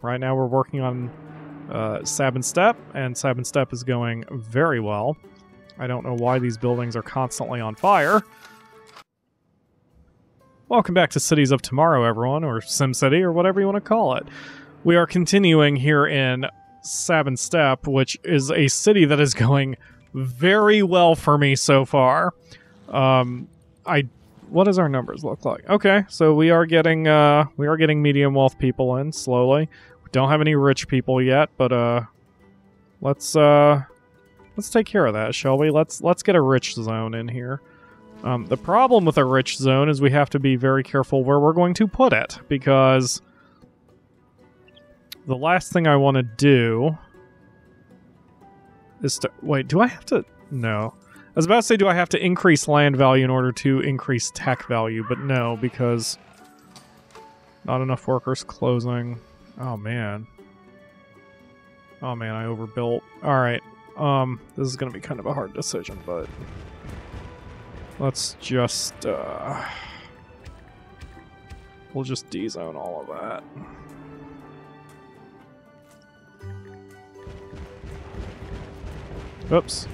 Right now we're working on Sab and Step, and Sab and Step is going very well. I don't know why these buildings are constantly on fire. Welcome back to Cities of Tomorrow, everyone, or SimCity, or whatever you want to call it. We are continuing here in Sab and Step, which is a city that is going very well for me so far. What does our numbers look like? Okay, so we are getting medium wealth people in slowly. We don't have any rich people yet, but let's take care of that, shall we? Let's get a rich zone in here. The problem with a rich zone is we have to be very careful where we're going to put it, because the last thing I want to do is to... Wait, do I have to... No. I was about to say, do I have to increase land value in order to increase tech value, but no, because not enough workers closing. Oh, man. Oh, man, I overbuilt. Alright, this is going to be kind of a hard decision, but... Let's just, we'll just D-zone all of that. Oops.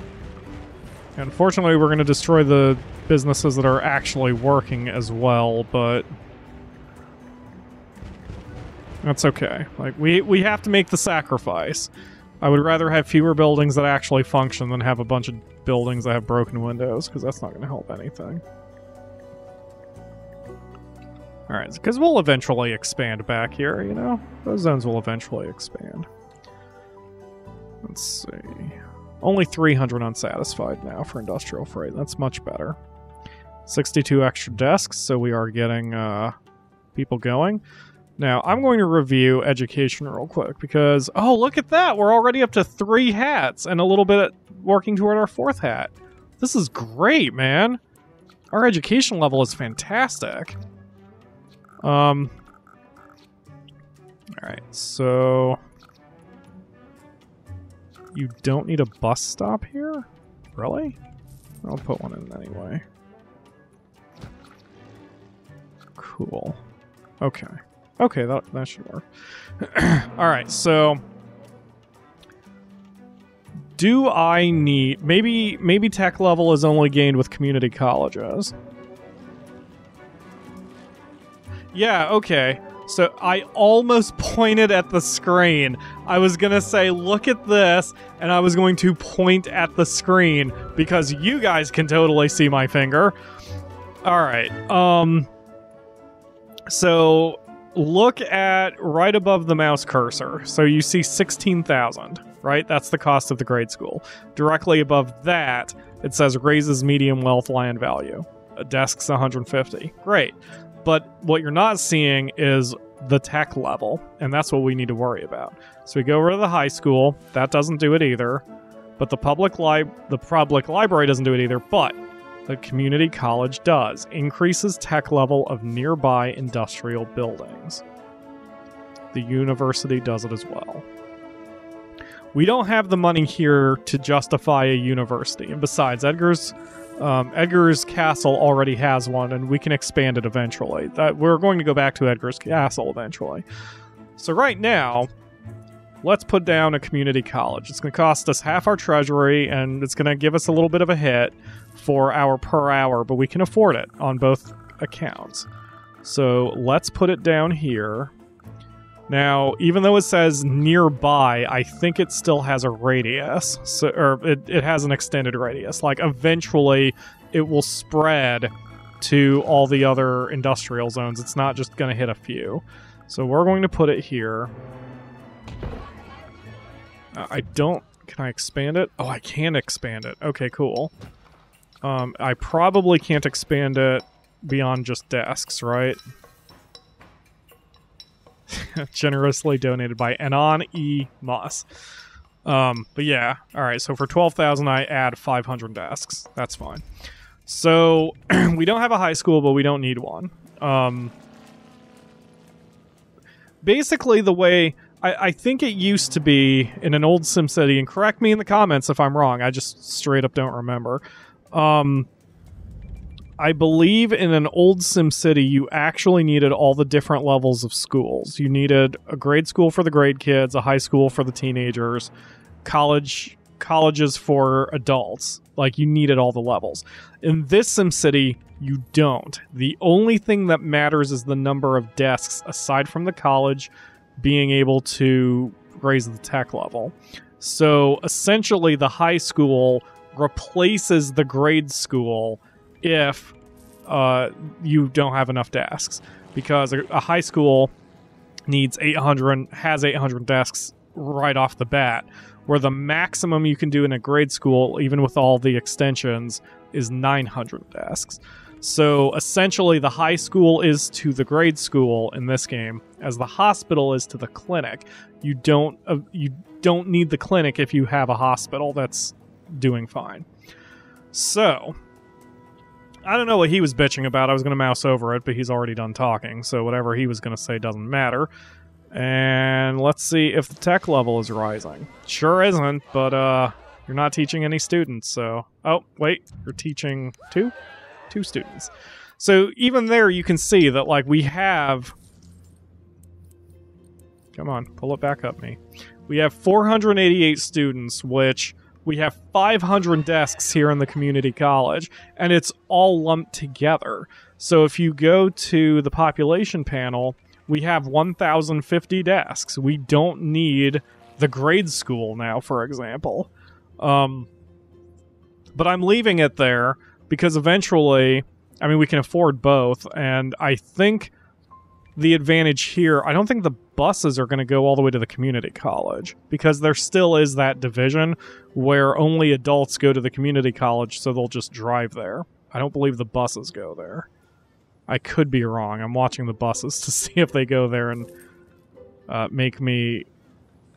Unfortunately, we're going to destroy the businesses that are actually working as well, but that's okay. Like, we have to make the sacrifice. I would rather have fewer buildings that actually function than have a bunch of buildings that have broken windows, because that's not going to help anything. Alright, because we'll eventually expand back here, you know? Those zones will eventually expand. Let's see. Only 300 unsatisfied now for industrial freight. That's much better. 62 extra desks, so we are getting people going. Now, I'm going to review education real quick because, oh, look at that! We're already up to 3 hats and a little bit working toward our 4th hat. This is great, man! Our education level is fantastic. Alright, so... You don't need a bus stop here? Really? I'll put one in anyway. Cool. Okay. Okay, that should work. Alright, so... Do I need... Maybe tech level is only gained with community colleges. Yeah, okay. So I almost pointed at the screen. I was gonna say, look at this, and I was going to point at the screen, because you guys can totally see my finger. Alright, so... Look at right above the mouse cursor. So you see 16,000, right? That's the cost of the grade school. Directly above that, it says raises medium wealth land value. A desk's 150. Great. But what you're not seeing is the tech level, and that's what we need to worry about. So we go over to the high school. That doesn't do it either. But the public library doesn't do it either, but the community college does. Increases tech level of nearby industrial buildings. The university does it as well. We don't have the money here to justify a university. And besides, Edgar's castle already has one, and we can expand it eventually. We're going to go back to Edgar's castle eventually. So right now, let's put down a community college. It's going to cost us half our treasury, and it's going to give us a little bit of a hit for our per hour, but we can afford it on both accounts. So let's put it down here. Now, even though it says nearby, I think it still has a radius. So, or it has an extended radius. Like, eventually, it will spread to all the other industrial zones. It's not just going to hit a few. So we're going to put it here. Can I expand it? Oh, I can expand it. Okay, cool. I probably can't expand it beyond just desks, right? Generously donated by Anon E. Moss. But yeah, alright, so for 12,000 I add 500 desks. That's fine. So, we don't have a high school, but we don't need one. Basically, the way... I think it used to be in an old SimCity, and correct me in the comments if I'm wrong, I just straight up don't remember. I I believe in an old SimCity, you actually needed all the different levels of schools. You needed a grade school for the grade kids, a high school for the teenagers, colleges for adults. Like, you needed all the levels. In this SimCity, you don't. The only thing that matters is the number of desks, aside from the college being able to raise the tech level. So essentially, the high school replaces the grade school if you don't have enough desks, because a high school needs 800, has 800 desks right off the bat, where the maximum you can do in a grade school, even with all the extensions, is 900 desks. So essentially, the high school is to the grade school in this game, as the hospital is to the clinic. You don't need the clinic if you have a hospital that's doing fine. So I don't know what he was bitching about. I was going to mouse over it, but he's already done talking, so whatever he was going to say doesn't matter. And let's see if the tech level is rising. Sure isn't, but you're not teaching any students, so... Oh, wait, you're teaching two students. So even there you can see that, like, we have... Come on, pull it back up me. We have 488 students, which... We have 500 desks here in the community college, and it's all lumped together. So if you go to the population panel, we have 1,050 desks. We don't need the grade school now, for example. But I'm leaving it there because eventually, I mean, we can afford both, and I think the advantage here, I don't think the buses are going to go all the way to the community college, because there still is that division where only adults go to the community college, so they'll just drive there. I don't believe the buses go there. I could be wrong. I'm watching the buses to see if they go there and make me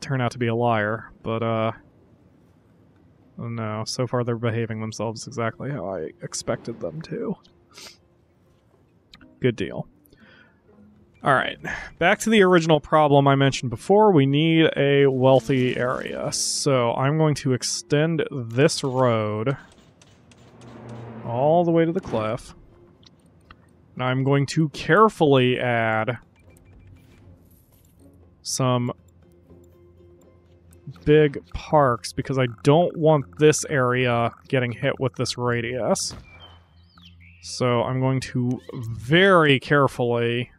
turn out to be a liar, but no, so far they're behaving themselves exactly how I expected them to. Good deal. Alright, back to the original problem I mentioned before. We need a wealthy area. So I'm going to extend this road all the way to the cliff. And I'm going to carefully add some big parks, because I don't want this area getting hit with this radius. So I'm going to very carefully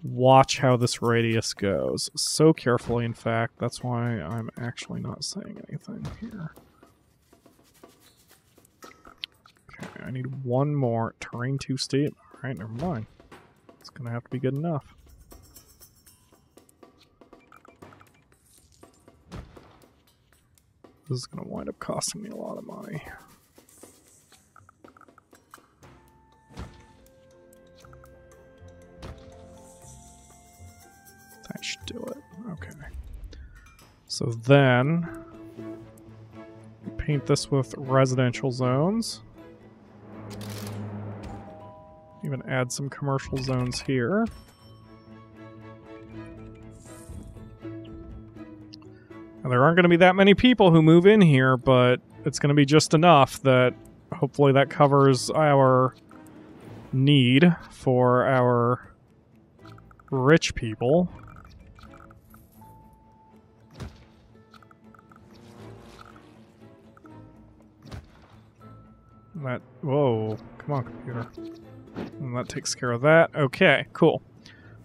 watch how this radius goes. So carefully, in fact, that's why I'm actually not saying anything here. Okay, I need one more. Terrain too steep. Alright, never mind. It's gonna have to be good enough. This is gonna wind up costing me a lot of money. That should do it. Okay. So then, paint this with residential zones. Even add some commercial zones here. And there aren't going to be that many people who move in here, but it's going to be just enough that hopefully that covers our need for our rich people. That, whoa, come on, computer. And that takes care of that. Okay, cool.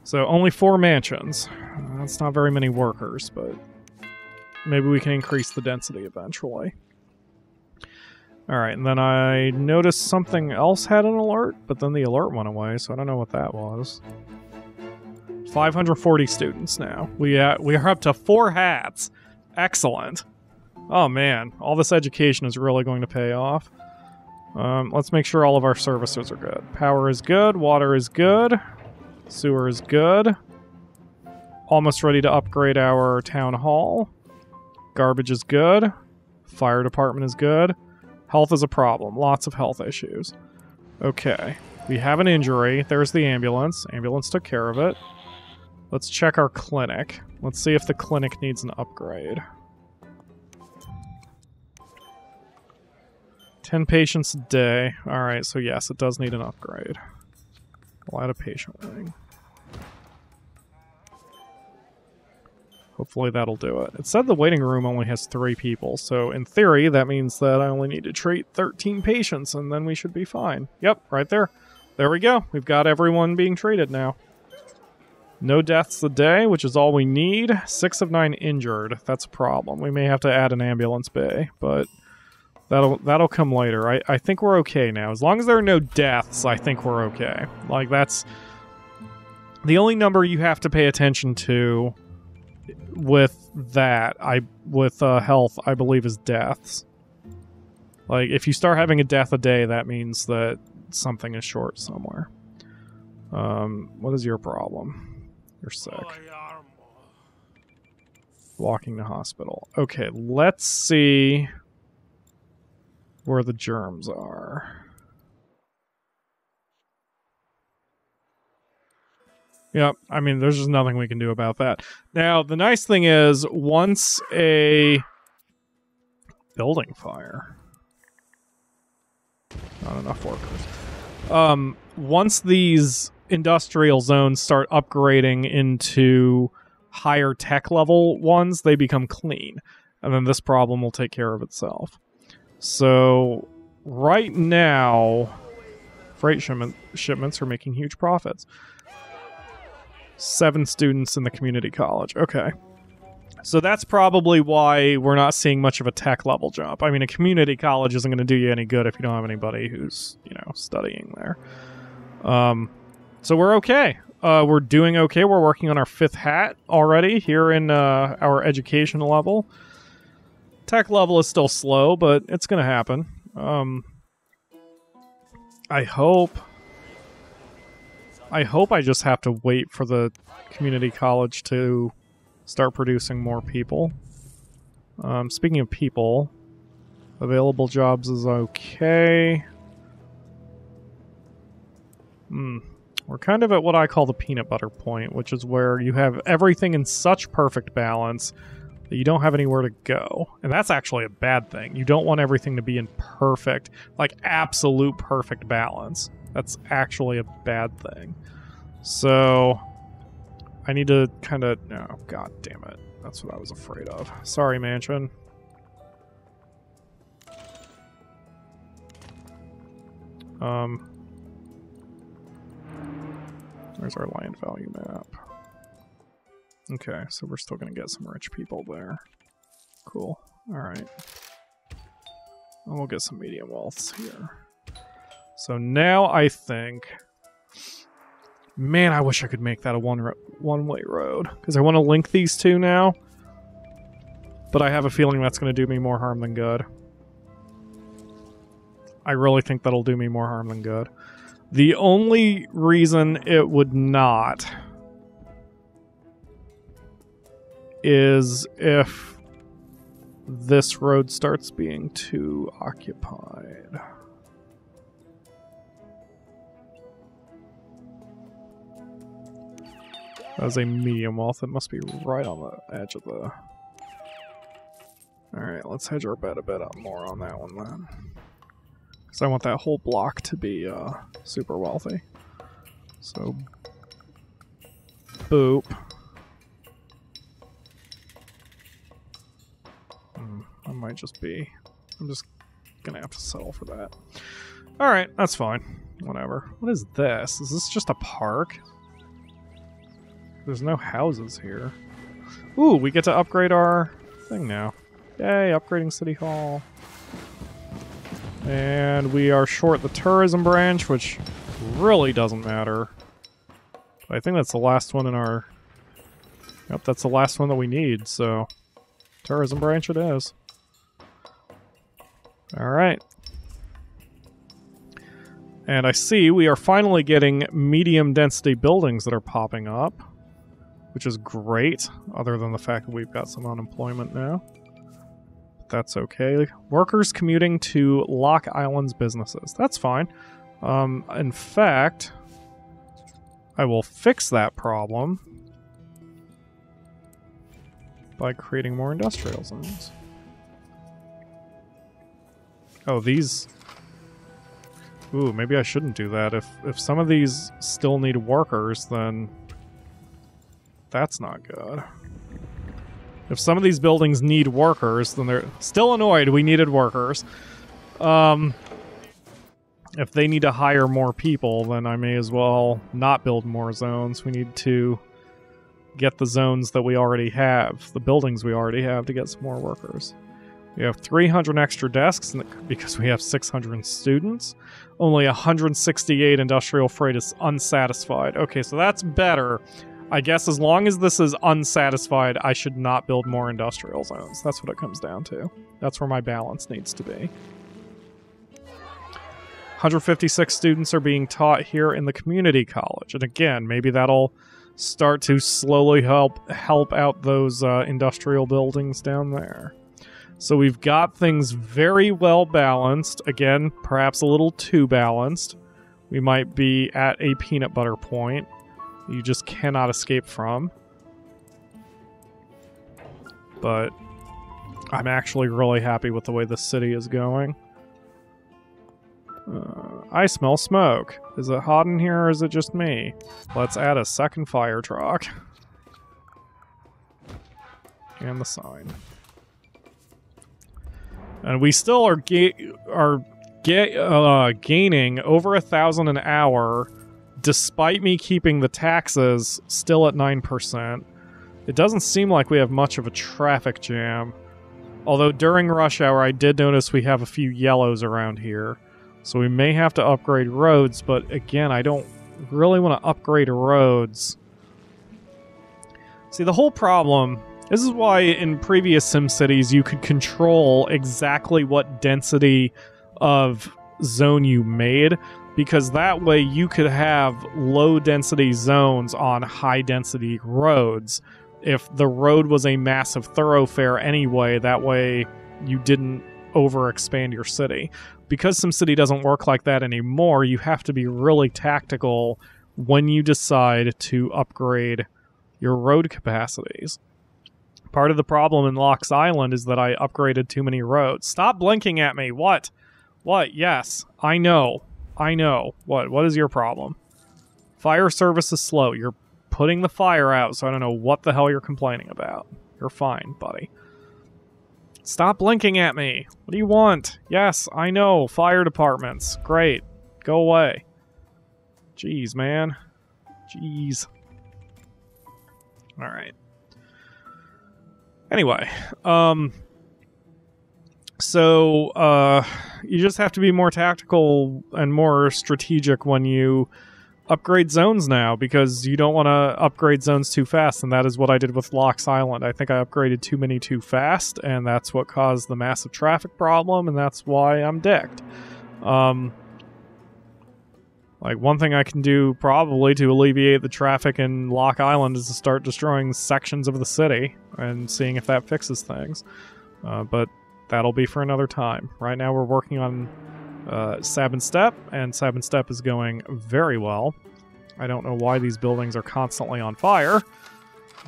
So only 4 mansions. That's not very many workers, but maybe we can increase the density eventually. Alright, and then I noticed something else had an alert, but then the alert went away, so I don't know what that was. 540 students now. We are up to 4 hats. Excellent. Oh man, all this education is really going to pay off. Let's make sure all of our services are good. Power is good, water is good, sewer is good. Almost ready to upgrade our town hall. Garbage is good. Fire department is good. Health is a problem. Lots of health issues. Okay. We have an injury. There's the ambulance. Ambulance took care of it. Let's check our clinic. Let's see if the clinic needs an upgrade. 10 patients a day. Alright, so yes, it does need an upgrade. We'll add a patient wing. Hopefully that'll do it. It said the waiting room only has 3 people, so in theory that means that I only need to treat 13 patients and then we should be fine. Yep, right there. There we go. We've got everyone being treated now. No deaths a day, which is all we need. 6 of 9 injured. That's a problem. We may have to add an ambulance bay, but that'll come later. I think we're okay now. As long as there are no deaths, I think we're okay. Like, that's the only number you have to pay attention to with that. With health, I believe, is deaths. Like, if you start having a death a day, that means that something is short somewhere. What is your problem? You're sick. Walking to hospital. Okay, let's see where the germs are. Yep, I mean, there's just nothing we can do about that. Now, the nice thing is, once a building fire... Not enough workers. Once these industrial zones start upgrading into higher tech level ones, they become clean. And then this problem will take care of itself. So, right now, freight shipments are making huge profits. 7 students in the community college. Okay. So that's probably why we're not seeing much of a tech level jump. I mean, a community college isn't going to do you any good if you don't have anybody who's, you know, studying there. So we're okay. We're doing okay. We're working on our 5th hat already here in our education level. Tech level is still slow, but it's going to happen. I hope I just have to wait for the community college to start producing more people. Speaking of people, available jobs is okay. We're kind of at what I call the peanut butter point, which is where you have everything in such perfect balance that you don't have anywhere to go. And that's actually a bad thing. You don't want everything to be in perfect, like absolute perfect balance. That's actually a bad thing. So I need to kind of... Oh, god damn it. That's what I was afraid of. Sorry, Mansion. There's our land value map. Okay, so we're still going to get some rich people there. Cool. Alright. And we'll get some medium wealths here. So now I think... Man, I wish I could make that a one-way road. Because I want to link these two now. But I have a feeling that's going to do me more harm than good. I really think that'll do me more harm than good. The only reason it would not is if this road starts being too occupied. That is a medium wealth. It must be right on the edge of the... Alright, let's hedge our bet a bit more on that one then. Because I want that whole block to be super wealthy. So, boop. I might just be... I'm just gonna have to settle for that. Alright, that's fine. Whatever. What is this? Is this just a park? There's no houses here. Ooh, we get to upgrade our thing now. Yay, upgrading City Hall. And we are short the tourism branch, which really doesn't matter. But I think that's the last one in our... Yep, that's the last one that we need, so... Tourism branch it is. Alright. And I see we are finally getting medium density buildings that are popping up. Which is great, other than the fact that we've got some unemployment now. That's okay. Workers commuting to Lock Island's businesses. That's fine. In fact, I will fix that problem by creating more industrial zones. Oh, these Ooh, maybe I shouldn't do that. If some of these still need workers, then that's not good. If some of these buildings need workers, then they're still annoyed we needed workers. If they need to hire more people, then I may as well not build more zones. We need to get the zones that we already have, the buildings we already have, to get some more workers. We have 300 extra desks because we have 600 students. Only 168 industrial freight is unsatisfied. Okay, so that's better. I guess as long as this is unsatisfied, I should not build more industrial zones. That's what it comes down to. That's where my balance needs to be. 156 students are being taught here in the community college. And again, maybe that'll start to slowly help out those industrial buildings down there. So we've got things very well balanced. Again, perhaps a little too balanced. We might be at a peanut butter point you just cannot escape from. But I'm actually really happy with the way the city is going. I smell smoke. Is it hot in here or is it just me? Let's add a second fire truck. And the sign. And we still are gaining over 1,000 an hour, despite me keeping the taxes still at 9%. It doesn't seem like we have much of a traffic jam. Although during rush hour, I did notice we have a few yellows around here. So we may have to upgrade roads, but again, I don't really want to upgrade roads. See, the whole problem... This is why in previous SimCities you could control exactly what density of zone you made, because that way you could have low density zones on high density roads. If the road was a massive thoroughfare anyway, that way you didn't overexpand your city. Because SimCity doesn't work like that anymore, you have to be really tactical when you decide to upgrade your road capacities. Part of the problem in Locks Island is that I upgraded too many roads. Stop blinking at me. What? What? Yes. I know. I know. What? What is your problem? Fire service is slow. You're putting the fire out, so I don't know what the hell you're complaining about. You're fine, buddy. Stop blinking at me. What do you want? Yes, I know. Fire departments. Great. Go away. Jeez, man. Jeez. Alright. Anyway, so you just have to be more tactical and more strategic when you upgrade zones now, because you don't want to upgrade zones too fast, and that is what I did with Locks Island. I think I upgraded too many too fast, and that's what caused the massive traffic problem, and that's why I'm dicked. Like, one thing I can do probably to alleviate the traffic in Lock Island is to start destroying sections of the city and seeing if that fixes things. But that'll be for another time. Right now we're working on Sab and Step, and Sab and Step is going very well. I don't know why these buildings are constantly on fire,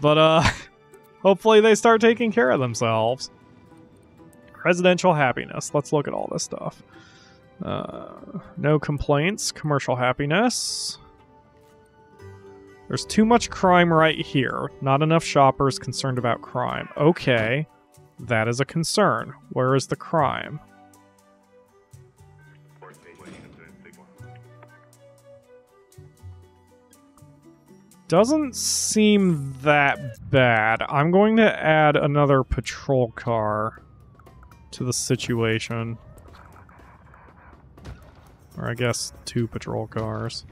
but hopefully they start taking care of themselves. Residential happiness. Let's look at all this stuff. No complaints. Commercial happiness. There's too much crime right here. Not enough shoppers concerned about crime. Okay, that is a concern. Where is the crime? Doesn't seem that bad. I'm going to add another patrol car to the situation. Or I guess 2 patrol cars.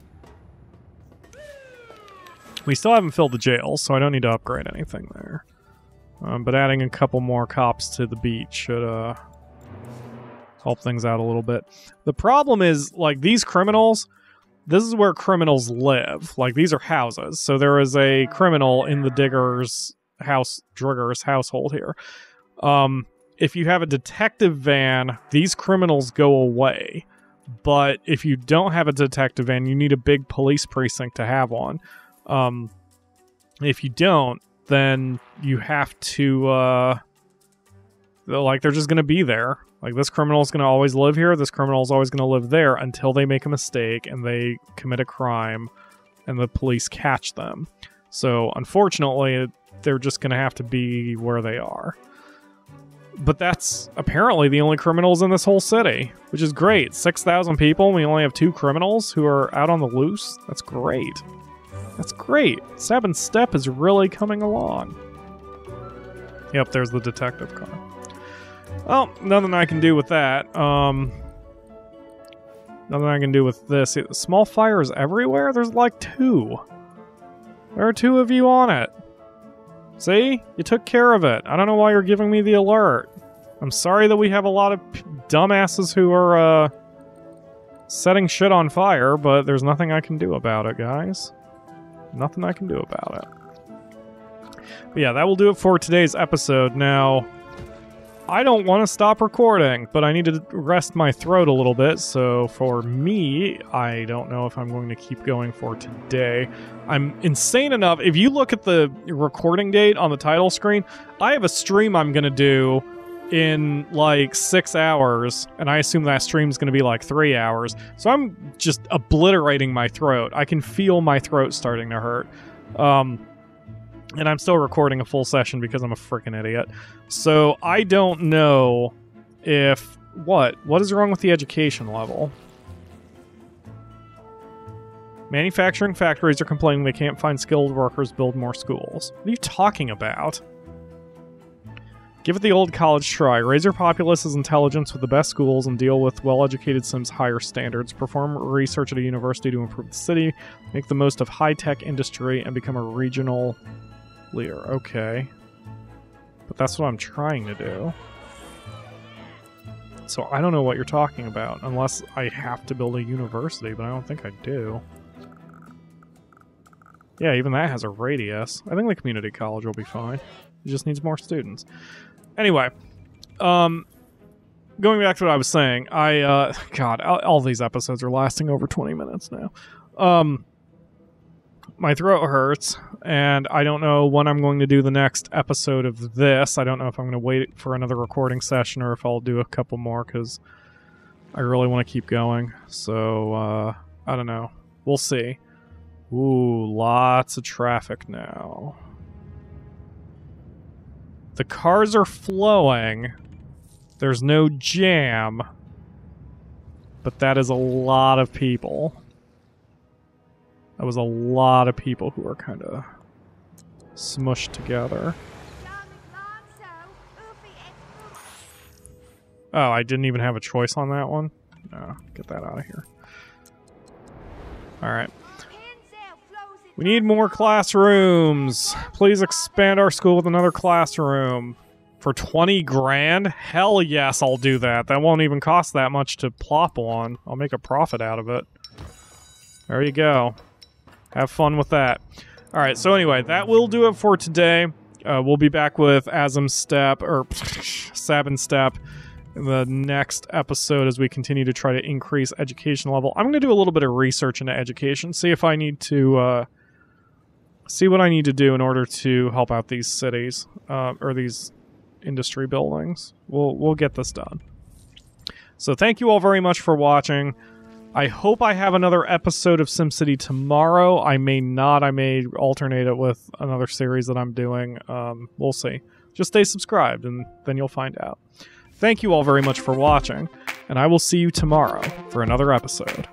We still haven't filled the jail, so I don't need to upgrade anything there. But adding a couple more cops to the beat should help things out a little bit. The problem is, like, these criminals, this is where criminals live. Like, these are houses. So there is a criminal in the Drigger's household here. If you have a detective van, these criminals go away. But if you don't have a detective van, you need a big police precinct to have one. If you don't, then you have to, like, they're just going to be there. Like, this criminal is going to always live here, this criminal is always going to live there until they make a mistake and they commit a crime and the police catch them. So, unfortunately, they're just going to have to be where they are. But that's apparently the only criminals in this whole city, which is great. 6,000 people, and we only have 2 criminals who are out on the loose. That's great. That's great. Stab and Step is really coming along. Yep, there's the detective car. Well, nothing I can do with that. Nothing I can do with this. Small fires everywhere? There's like 2. There are 2 of you on it. See? You took care of it. I don't know why you're giving me the alert. I'm sorry that we have a lot of dumbasses who are, setting shit on fire, but there's nothing I can do about it, guys. Nothing I can do about it. But yeah, that will do it for today's episode. Now, I don't want to stop recording, but I need to rest my throat a little bit, so for me, I don't know if I'm going to keep going for today. I'm insane enough. If you look at the recording date on the title screen, I have a stream I'm going to do in like 6 hours, and I assume that stream's going to be like 3 hours, so I'm just obliterating my throat. I can feel my throat starting to hurt. And I'm still recording a full session because I'm a freaking idiot. So I don't know if... What is wrong with the education level? Manufacturing factories are complaining they can't find skilled workers, build more schools. What are you talking about? Give it the old college try. Raise your populace's intelligence with the best schools and deal with well-educated Sims' higher standards. Perform research at a university to improve the city. Make the most of high-tech industry and become a regional... leader. Okay. But that's what I'm trying to do. So I don't know what you're talking about, unless I have to build a university, but I don't think I do. Yeah, even that has a radius. I think the community college will be fine. It just needs more students. Anyway, going back to what I was saying, God, all these episodes are lasting over 20 minutes now. My throat hurts, and I don't know when I'm going to do the next episode of this. I don't know if I'm going to wait for another recording session or if I'll do a couple more, because I really want to keep going. So, I don't know. We'll see. Ooh, lots of traffic now. The cars are flowing. There's no jam. But that is a lot of people. That was a lot of people who are kind of smushed together. Oh, I didn't even have a choice on that one? No, get that out of here. Alright. We need more classrooms. Please expand our school with another classroom. For 20 grand? Hell yes, I'll do that. That won't even cost that much to plop on. I'll make a profit out of it. There you go. Have fun with that. Alright, so anyway, that will do it for today. We'll be back with Sab and Step in the next episode as we continue to try to increase education level. I'm going to do a little bit of research into education, see if I need to, see what I need to do in order to help out these cities, or these industry buildings. We'll get this done. So thank you all very much for watching. I hope I have another episode of SimCity tomorrow. I may not. I may alternate it with another series that I'm doing. We'll see. Just stay subscribed, and then you'll find out. Thank you all very much for watching, and I will see you tomorrow for another episode.